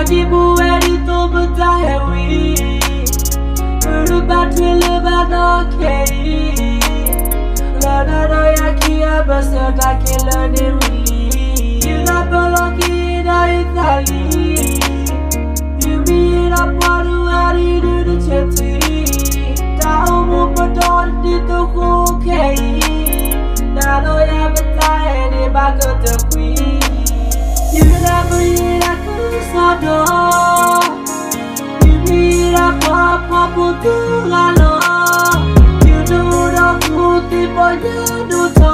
Pagi bueri to betawi Urbat filbado kei Lana roya kia basata kila newili Ila boloki da Italy Yumira paru ari du cheti Tao mu padon di to kei Na roya betahe ni bagot kui Yura buira kusado Yumira papa putu lalo Yudura puti poja duta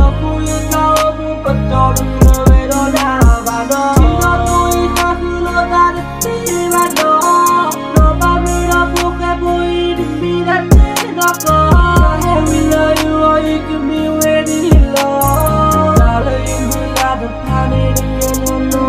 Aku yuta omu patoru Vero na vado Chino tui kakulo dada tirado No pamira puke pui dimira tenako Heavy love you or you can be ready low Dala you the planet in no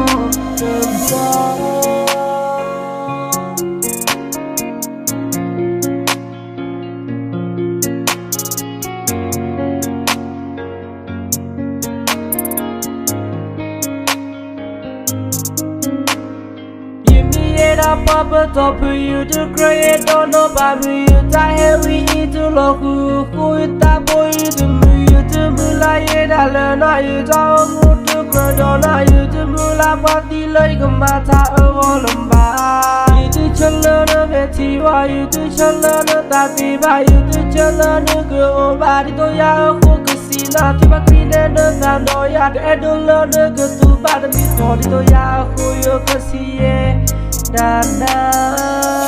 Papa top you to create don't know about you die heavy to look who that boy to me you to me like it I learn you don't to grow don't you to me like what the like a matter of all of my you to children of it you to children that be by you to children go body to ya focus na to my queen and the no ya the don't learn go to bad me to ya who you can see Dana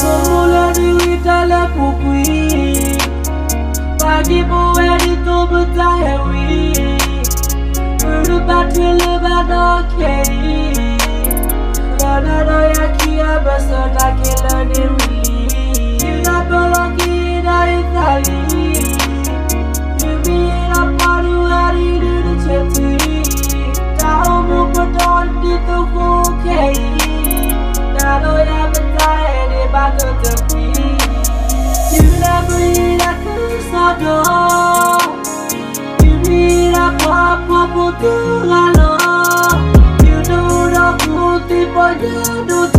Somula di tala pupui Pagi bueri to betawi Urbat filbado kei Lana roya kia basata kila newili Ila boloki da Italy Yumira paru ari du cheti Tao mu padon di to kei Naloya betahe ni bagot kui Yura buira kusado Yumira papa putu lalo Yudura puti poja duta